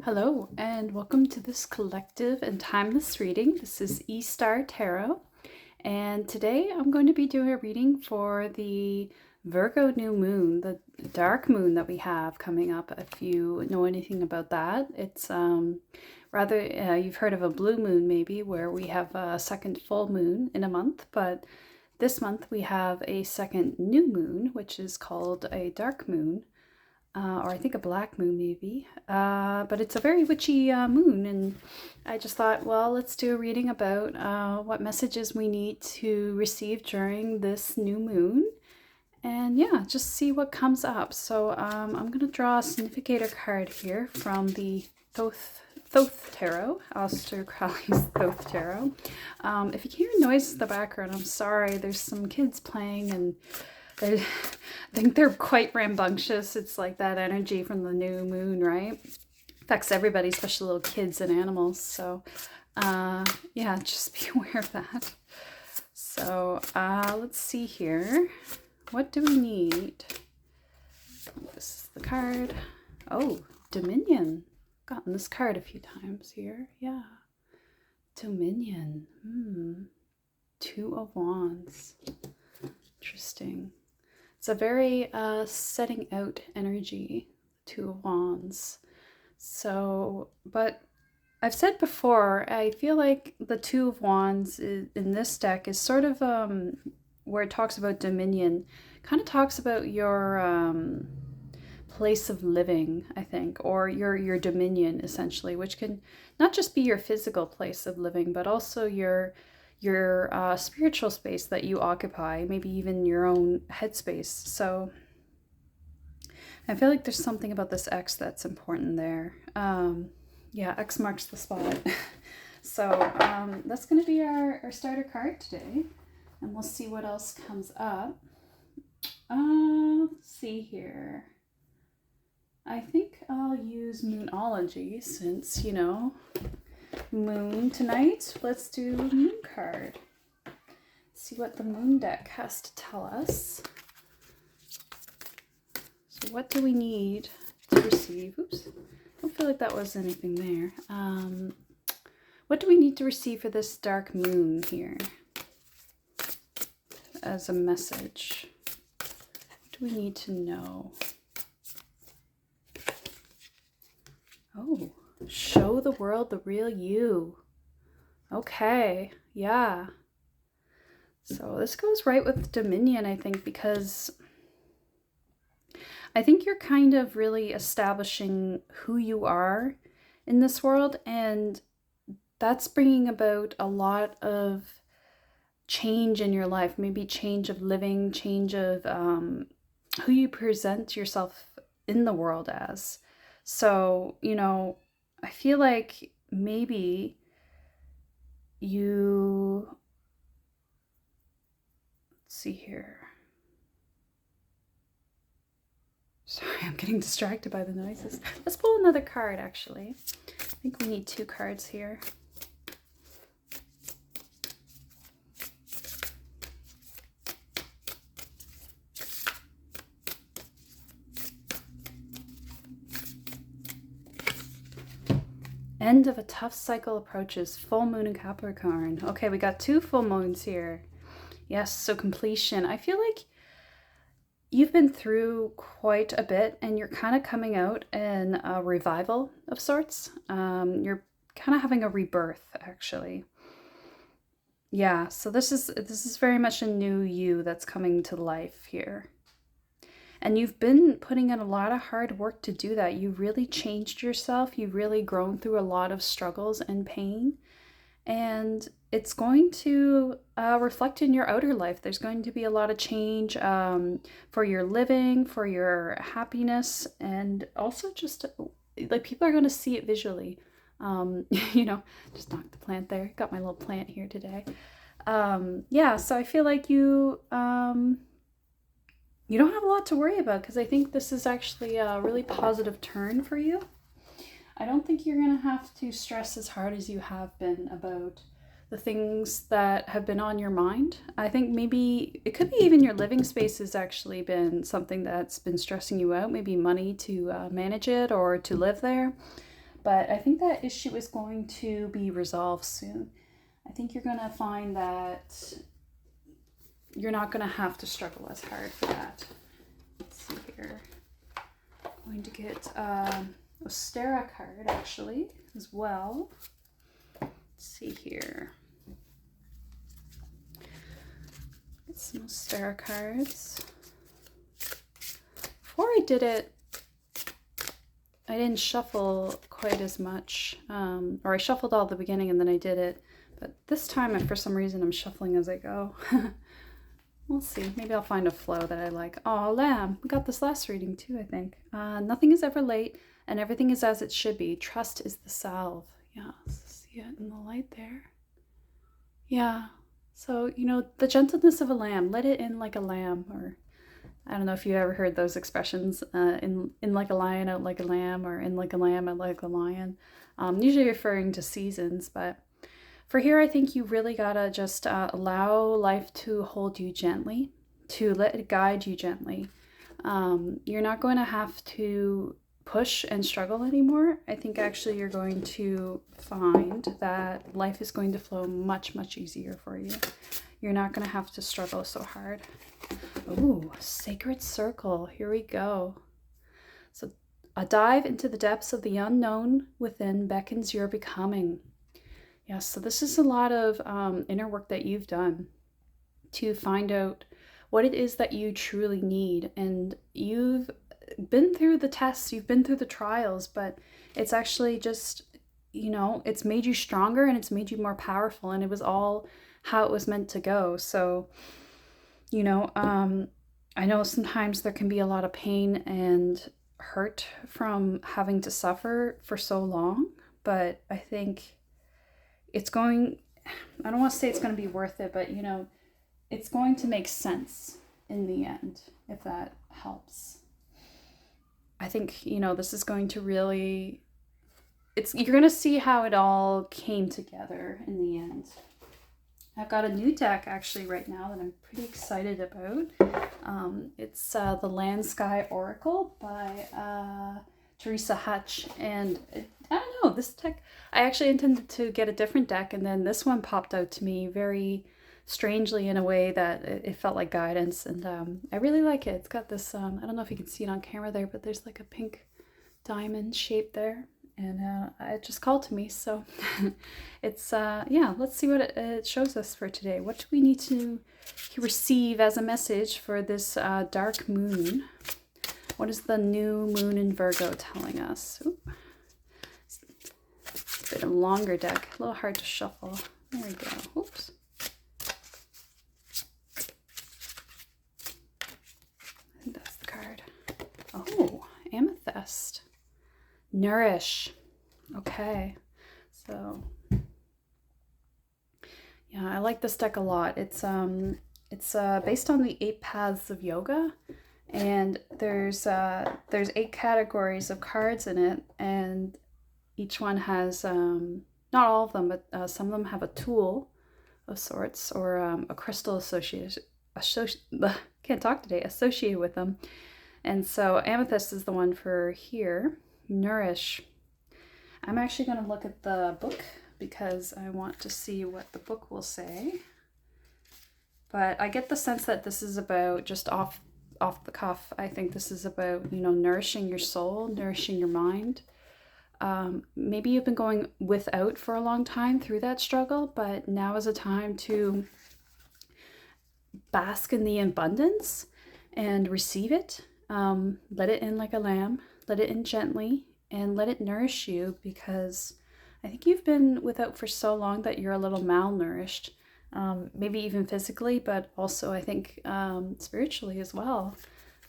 Hello, and welcome to this collective and timeless reading. This is E-Star Tarot, and today I'm going to be doing a reading for the Virgo new moon, the dark moon that we have coming up. If you know anything about that, it's rather, you've heard of a blue moon maybe, where we have a second full moon in a month, but this month we have a second new moon, which is called a dark moon. Or I think a black moon maybe, but it's a very witchy moon, and I just thought, well, let's do a reading about what messages we need to receive during this new moon, and yeah, just see what comes up. So I'm going to draw a significator card here from the Thoth Tarot, Aleister Crowley's Thoth Tarot. If you hear noise in the background, I'm sorry, there's some kids playing and I think they're quite rambunctious. It's like that energy from the new moon, right? Affects everybody, especially little kids and animals. So, yeah, just be aware of that. So, let's see here. What do we need? This is the card. Oh, Dominion. Gotten this card a few times here. Yeah. Dominion. Two of Wands. Interesting. It's a very setting out energy, Two of Wands. So, but I've said before, I feel like the Two of Wands in this deck is sort of where it talks about dominion, kind of talks about your place of living, I think, or your dominion essentially, which can not just be your physical place of living, but also your spiritual space that you occupy, maybe even your own headspace. So I feel like there's something about this X that's important there. Yeah, X marks the spot. So that's going to be our starter card today, and we'll see what else comes up. Let's see here. I think I'll use Moonology since, you know, moon tonight. Let's do moon card. See what the moon deck has to tell us. So what do we need to receive? Oops, don't feel like that was anything there. What do we need to receive for this dark moon here as a message? What do we need to know? Oh, show the world the real you. Okay, yeah. So this goes right with Dominion, I think, because I think you're kind of really establishing who you are in this world, and that's bringing about a lot of change in your life, maybe change of living, change of who you present yourself in the world as. So, you know, I feel like maybe you, let's see here. Sorry, I'm getting distracted by the noises. Let's pull another card, actually. I think we need two cards here. End of a tough cycle approaches. Full moon in Capricorn. Okay, we got two full moons here. Yes, so completion. I feel like you've been through quite a bit and you're kind of coming out in a revival of sorts. You're kind of having a rebirth, actually. Yeah, so this is very much a new you that's coming to life here. And you've been putting in a lot of hard work to do that. You really changed yourself. You've really grown through a lot of struggles and pain. And it's going to reflect in your outer life. There's going to be a lot of change for your living, for your happiness, and also just like people are going to see it visually. You know, just knocked the plant there. Got my little plant here today. Yeah, so I feel like you don't have a lot to worry about, because I think this is actually a really positive turn for you. I don't think you're going to have to stress as hard as you have been about the things that have been on your mind. I think maybe it could be even your living space has actually been something that's been stressing you out, maybe money to manage it or to live there. but I think that issue is going to be resolved soon. I think you're going to find that you're not going to have to struggle as hard for that. Let's see here. I'm going to get Ostera card actually as well. Let's see here. Get some Ostera cards. Before I did it, I didn't shuffle quite as much, or I shuffled all at the beginning and then I did it. But this time, for some reason, I'm shuffling as I go. We'll see. Maybe I'll find a flow that I like. Oh, lamb. We got this last reading too, I think. Nothing is ever late and everything is as it should be. Trust is the salve. Yeah, see it in the light there? Yeah. So, you know, the gentleness of a lamb. Let it in like a lamb, or I don't know if you ever heard those expressions, in like a lion, out like a lamb, or in like a lamb, out like a lion. Usually referring to seasons, but for here, I think you really gotta just allow life to hold you gently, to let it guide you gently. You're not going to have to push and struggle anymore. I think actually you're going to find that life is going to flow much, much easier for you. You're not going to have to struggle so hard. Ooh, sacred circle. Here we go. So a dive into the depths of the unknown within beckons your becoming. Yeah, so this is a lot of inner work that you've done to find out what it is that you truly need. And you've been through the tests, you've been through the trials, but it's actually just, you know, it's made you stronger and it's made you more powerful. And it was all how it was meant to go. So, you know, I know sometimes there can be a lot of pain and hurt from having to suffer for so long, but I think it's going, I don't want to say it's going to be worth it, but you know, it's going to make sense in the end, if that helps. I think, you know, this is going to really, you're going to see how it all came together in the end. I've got a new deck actually right now that I'm pretty excited about. It's the Land Sky Oracle by Teresa Hutch, and I don't know, this deck, I actually intended to get a different deck, and then this one popped out to me very strangely in a way that it felt like guidance, and I really like it. It's got this, I don't know if you can see it on camera there, but there's like a pink diamond shape there, and it just called to me, so it's, yeah, let's see what it shows us for today. What do we need to receive as a message for this dark moon? What is the new moon in Virgo telling us? Ooh. It's a bit of a longer deck, a little hard to shuffle. There we go. Oops. I think that's the card. Oh, amethyst. Nourish. Okay. So, yeah, I like this deck a lot. It's based on the 8 paths of yoga. And there's 8 categories of cards in it, and each one has, not all of them, but some of them have a tool of sorts, or a crystal associated with them. And so amethyst is the one for here. Nourish. I'm actually going to look at the book because I want to see what the book will say. But I get the sense that this is about, just off the cuff, I think this is about, you know, nourishing your soul, nourishing your mind. Maybe you've been going without for a long time through that struggle, but now is a time to bask in the abundance and receive it. Let it in like a lamb, let it in gently, and let it nourish you, because I think you've been without for so long that you're a little malnourished. Maybe even physically, but also I think spiritually as well.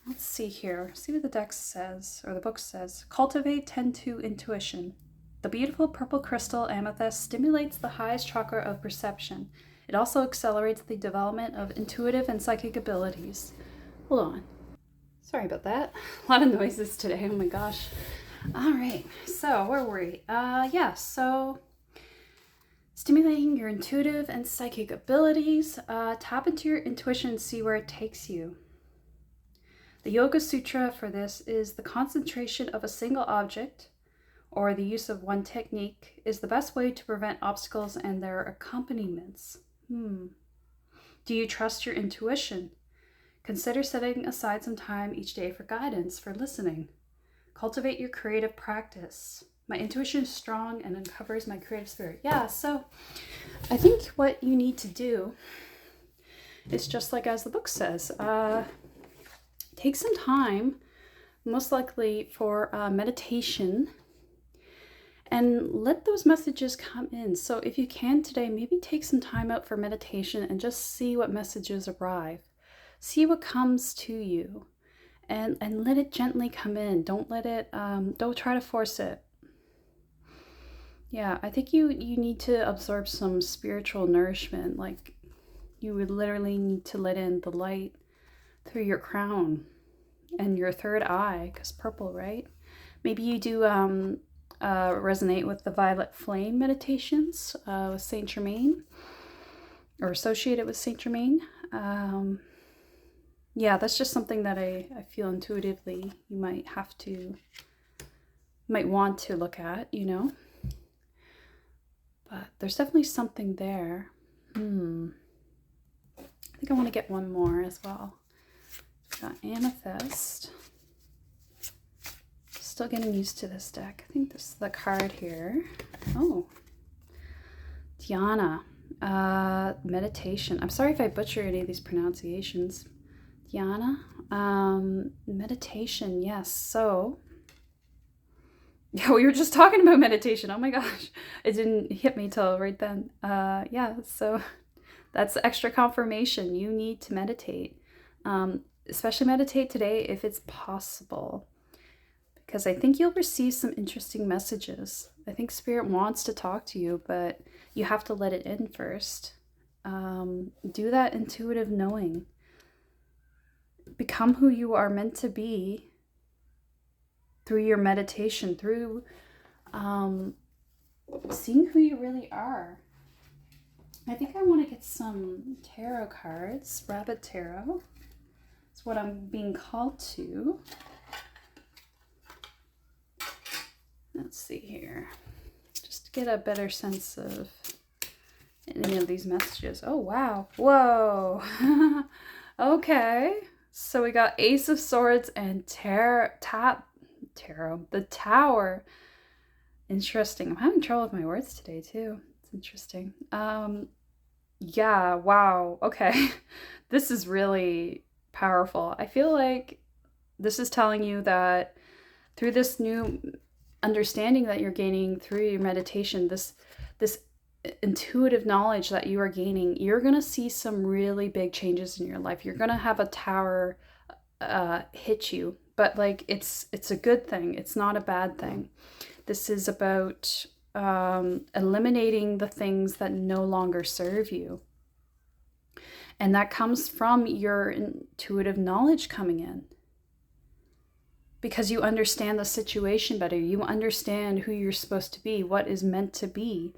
Let's see here. See what the deck says, or the book says. Cultivate, tend to intuition. The beautiful purple crystal amethyst stimulates the highest chakra of perception. It also accelerates the development of intuitive and psychic abilities. Hold on. Sorry about that. A lot of noises today. Oh my gosh. All right. So where were we? Yeah. So stimulating your intuitive and psychic abilities. Tap into your intuition and see where it takes you. The Yoga Sutra for this is the concentration of a single object or the use of one technique is the best way to prevent obstacles and their accompaniments. Do you trust your intuition? Consider setting aside some time each day for guidance, for listening. Cultivate your creative practice. My intuition is strong and uncovers my creative spirit. Yeah, so I think what you need to do is just like as the book says, take some time, most likely for meditation, and let those messages come in. So if you can today, maybe take some time out for meditation and just see what messages arrive. See what comes to you and let it gently come in. Don't let it, don't try to force it. Yeah, I think you need to absorb some spiritual nourishment. Like you would literally need to let in the light through your crown and your third eye, because purple, right? Maybe you do resonate with the violet flame meditations with Saint Germain, or associated with Saint Germain. Yeah, that's just something that I feel intuitively you might want to look at, you know. But there's definitely something there. I think I want to get one more as well. We've got Amethyst. Still getting used to this deck. I think this is the card here. Oh. Dhyana. Meditation. I'm sorry if I butcher any of these pronunciations. Dhyana. Meditation. Yes. So, yeah, we were just talking about meditation. Oh my gosh. It didn't hit me till right then. Yeah, so that's extra confirmation. You need to meditate. Especially meditate today if it's possible. Because I think you'll receive some interesting messages. I think Spirit wants to talk to you, but you have to let it in first. Do that intuitive knowing. Become who you are meant to be through your meditation, through seeing who you really are. I think I want to get some tarot cards. Rabbit tarot is what I'm being called to. Let's see here. Just to get a better sense of any of these messages. Oh, wow. Whoa. Okay. So we got Ace of Swords and Tarot. The Tower. Interesting. I'm having trouble with my words today, too. It's interesting. Yeah, wow. Okay. This is really powerful. I feel like this is telling you that through this new understanding that you're gaining through your meditation, this intuitive knowledge that you are gaining, you're going to see some really big changes in your life. You're going to have a tower hit you, but like it's a good thing. It's not a bad thing. This is about eliminating the things that no longer serve you. And that comes from your intuitive knowledge coming in. Because you understand the situation better. You understand who you're supposed to be, what is meant to be.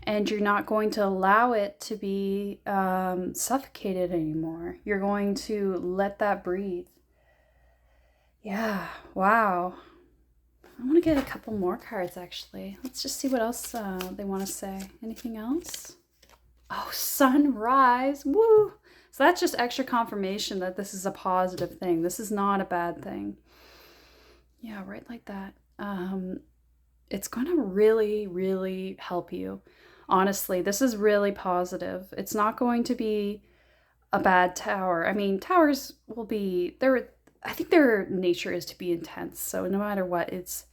And you're not going to allow it to be suffocated anymore. You're going to let that breathe. Yeah, wow. I want to get a couple more cards, actually. Let's just see what else they want to say. Anything else? Oh, sunrise. Woo! So that's just extra confirmation that this is a positive thing. This is not a bad thing. Yeah, right like that. It's going to really, really help you. Honestly, this is really positive. It's not going to be a bad tower. I mean, towers will be, I think their nature is to be intense. So no matter what, it's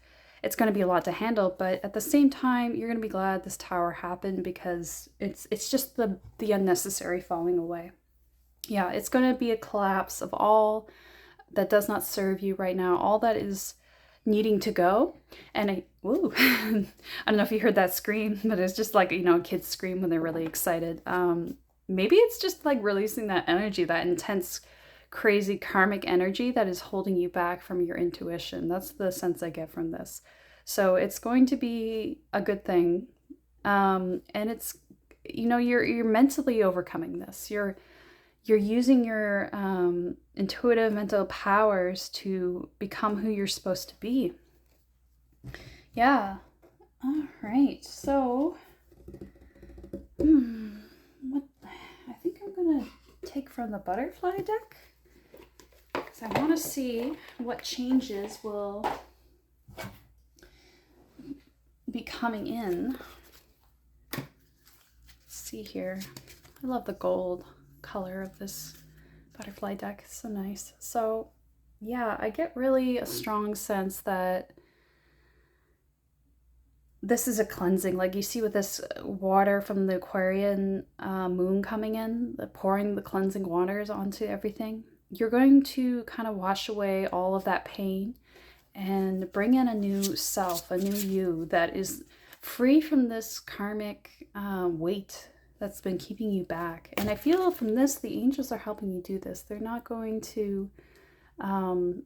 going to be a lot to handle. But at the same time, you're going to be glad this tower happened because it's just the unnecessary falling away. Yeah, it's going to be a collapse of all that does not serve you right now, all that is needing to go. And I don't know if you heard that scream, but it's just like, kids scream when they're really excited. Maybe it's just like releasing that energy, that intense, crazy karmic energy that is holding you back from your intuition. That's the sense I get from this. So it's going to be a good thing. And it's, you're mentally overcoming this. You're using your intuitive mental powers to become who you're supposed to be. Yeah. All right. So, what? I think I'm gonna take from the butterfly deck because I want to see what changes will be coming in. Let's see here. I love the gold color of this butterfly deck. It's so nice. So, yeah, I get really a strong sense that this is a cleansing. Like you see with this water from the Aquarian moon coming in, pouring the cleansing waters onto everything. You're going to kind of wash away all of that pain and bring in a new self, a new you that is free from this karmic weight that's been keeping you back. And I feel from this, the angels are helping you do this. They're not going to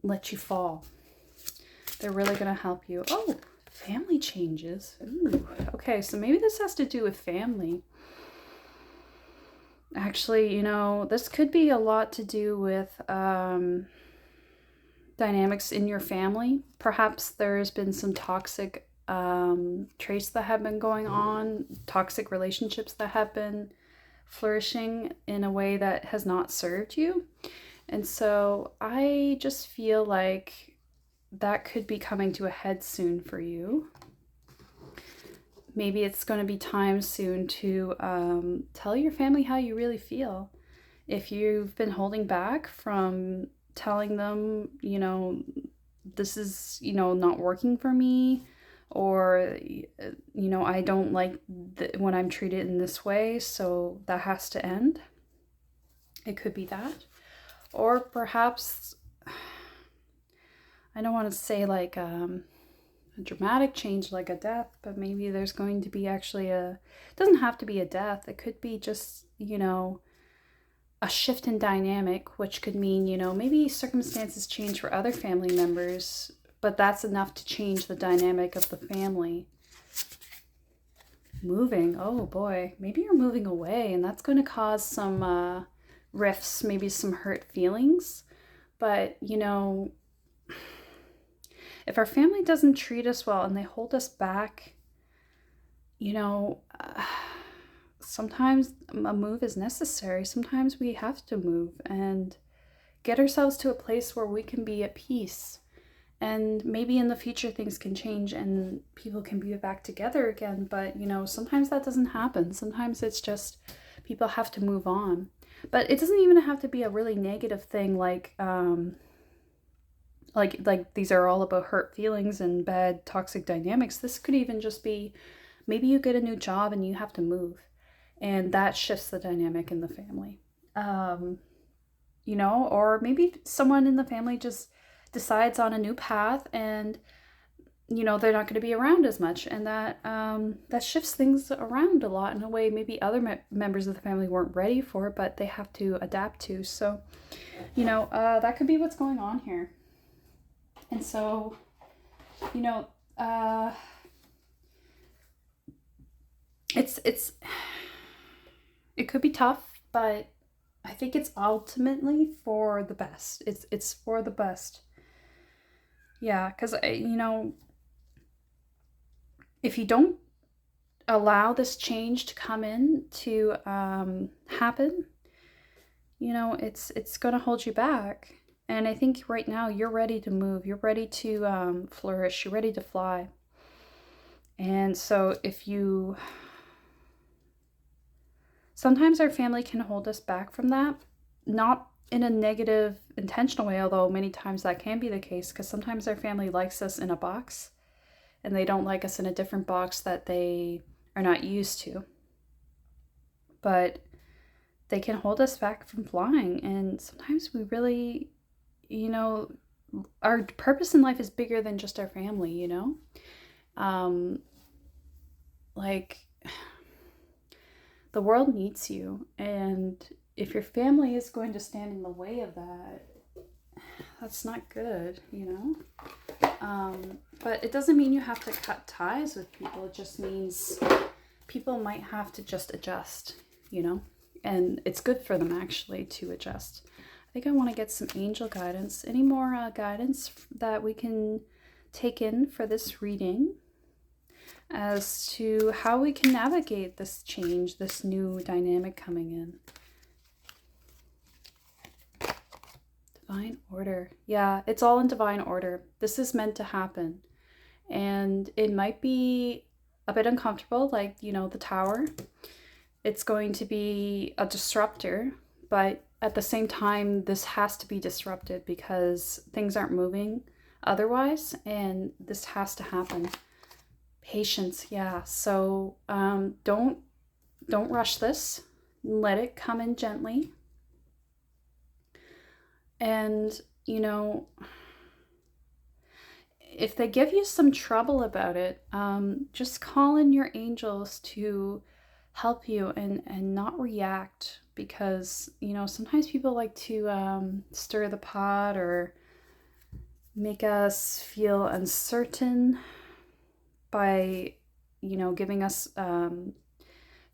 let you fall. They're really going to help you. Oh, family changes. Ooh, okay, so maybe this has to do with family. Actually, you know, this could be a lot to do with dynamics in your family. Perhaps there's been some toxic traits that have been going on, toxic relationships that have been flourishing in a way that has not served you. And so I just feel like that could be coming to a head soon for you. Maybe it's going to be time soon to tell your family how you really feel. If you've been holding back from telling them, you know, this is, you know, not working for me, or, you know, I don't like when I'm treated in this way, so that has to end. It could be that. Or perhaps, I don't want to say like a dramatic change like a death, but maybe there's going to be actually it doesn't have to be a death. It could be just, you know, a shift in dynamic, which could mean, you know, maybe circumstances change for other family members, but that's enough to change the dynamic of the family. Moving, oh boy, maybe you're moving away, and that's going to cause some rifts, maybe some hurt feelings. But, you know, if our family doesn't treat us well and they hold us back, you know, sometimes a move is necessary. Sometimes we have to move and get ourselves to a place where we can be at peace. And maybe in the future things can change and people can be back together again. But, you know, sometimes that doesn't happen. Sometimes it's just people have to move on. But it doesn't even have to be a really negative thing like these are all about hurt feelings and bad toxic dynamics. This could even just be maybe you get a new job and you have to move, and that shifts the dynamic in the family. You know, or maybe someone in the family just decides on a new path and, you know, they're not going to be around as much, and that shifts things around a lot in a way maybe other members of the family weren't ready for, but they have to adapt to. So, you know, that could be what's going on here. And so, you know, it could be tough, but I think it's ultimately for the best. It's for the best. Yeah, because, you know, if you don't allow this change to come in to happen, you know, it's going to hold you back. And I think right now you're ready to move. You're ready to flourish. You're ready to fly. And so if you... Sometimes our family can hold us back from that. Not in a negative, intentional way, although many times that can be the case, because sometimes our family likes us in a box and they don't like us in a different box that they are not used to. But they can hold us back from flying. And sometimes we really... You know, our purpose in life is bigger than just our family, you know? Like, the world needs you. And if your family is going to stand in the way of that, that's not good, you know? But it doesn't mean you have to cut ties with people. It just means people might have to just adjust, you know? And it's good for them, actually, to adjust. I think I want to get some angel guidance. Any more guidance that we can take in for this reading? as to how we can navigate this change, this new dynamic coming in. Divine order. Yeah, it's all in divine order. This is meant to happen. And it might be a bit uncomfortable, like, you know, the tower. It's going to be a disruptor, but at the same time, this has to be disrupted because things aren't moving otherwise, and this has to happen. Patience, yeah. So don't rush this. Let it come in gently. And, you know, if they give you some trouble about it, just call in your angels to help you and not react, because, you know, sometimes people like to stir the pot or make us feel uncertain by, you know, giving us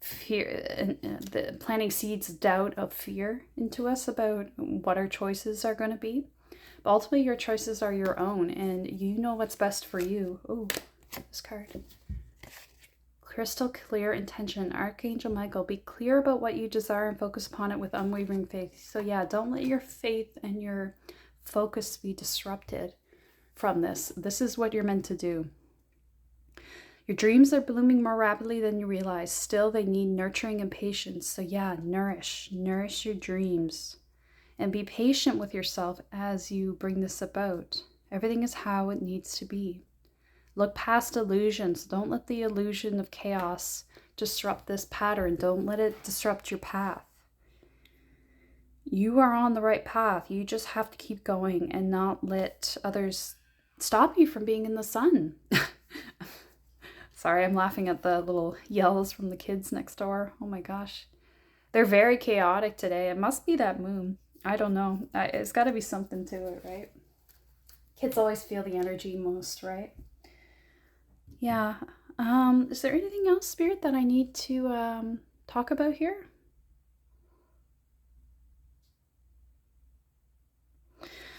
fear and planting seeds of doubt, of fear into us about what our choices are going to be. But ultimately, your choices are your own, and you know what's best for you. Oh, this card. Crystal clear intention. Archangel Michael, be clear about what you desire and focus upon it with unwavering faith. So yeah, don't let your faith and your focus be disrupted from this. This is what you're meant to do. Your dreams are blooming more rapidly than you realize. Still, they need nurturing and patience. So yeah, nourish your dreams. And be patient with yourself as you bring this about. Everything is how it needs to be. Look past illusions. Don't let the illusion of chaos disrupt this pattern. Don't let it disrupt your path. You are on the right path. You just have to keep going and not let others stop you from being in the sun. Sorry, I'm laughing at the little yells from the kids next door. Oh my gosh. They're very chaotic today. It must be that moon. I don't know. It's got to be something to it, right? Kids always feel the energy most, right? Yeah. Is there anything else, Spirit, that I need to talk about here?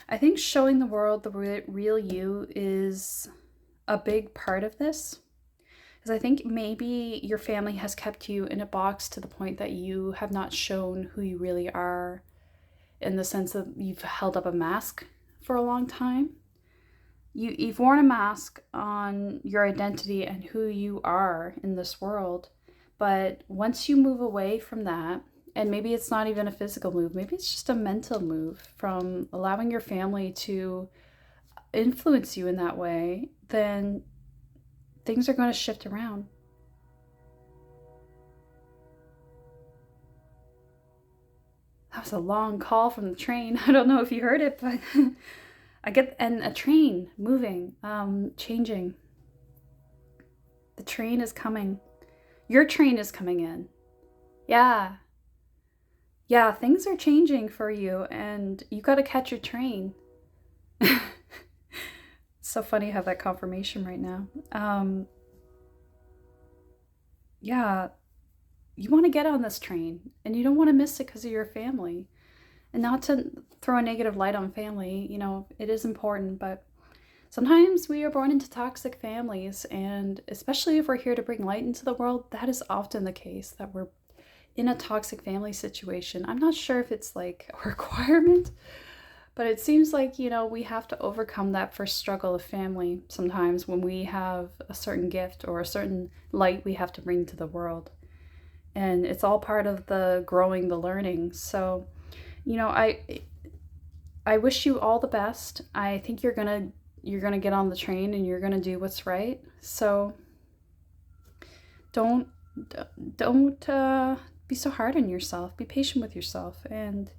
I think showing the world the real you is a big part of this. Because I think maybe your family has kept you in a box to the point that you have not shown who you really are, in the sense that you've held up a mask for a long time. You've worn a mask on your identity and who you are in this world. But once you move away from that, and maybe it's not even a physical move, maybe it's just a mental move from allowing your family to influence you in that way, then things are going to shift around. That was a long call from the train. I don't know if you heard it, but and a train moving, changing. The train is coming. Your train is coming in. Yeah. Yeah, things are changing for you, and you got to catch your train. So funny to have that confirmation right now. Yeah, you want to get on this train, and you don't want to miss it because of your family. And not to throw a negative light on family, you know, it is important, but sometimes we are born into toxic families, and especially if we're here to bring light into the world, that is often the case, that we're in a toxic family situation. I'm not sure if it's like a requirement, but it seems like, you know, we have to overcome that first struggle of family sometimes when we have a certain gift or a certain light we have to bring to the world. And it's all part of the growing, the learning. So, you know, I wish you all the best. I think you're gonna get on the train and you're gonna do what's right. So don't be so hard on yourself. Be patient with yourself and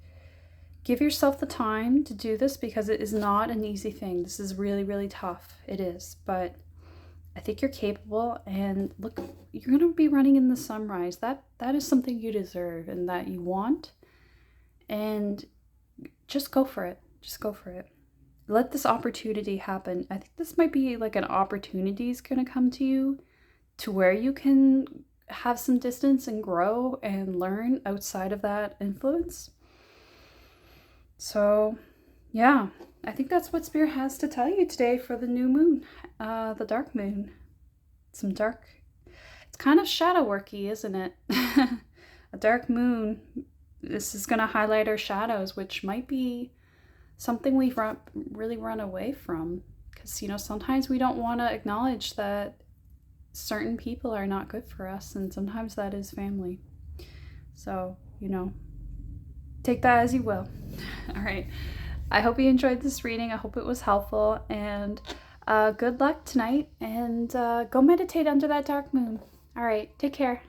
give yourself the time to do this, because it is not an easy thing. This is really, really tough. It is, but I think you're capable, and look, you're going to be running in the sunrise. That is something you deserve and that you want, and just go for it. Just go for it. Let this opportunity happen. I think this might be like an opportunity is going to come to you to where you can have some distance and grow and learn outside of that influence. So, yeah, I think that's what Spirit has to tell you today for the new moon, the dark moon. some dark, it's kind of shadow worky, isn't it? A dark moon. This is going to highlight our shadows, which might be something we've really run away from. Because, you know, sometimes we don't want to acknowledge that certain people are not good for us, and sometimes that is family. So, you know, take that as you will. All right. I hope you enjoyed this reading. I hope it was helpful, and good luck tonight, and go meditate under that dark moon. All right. Take care.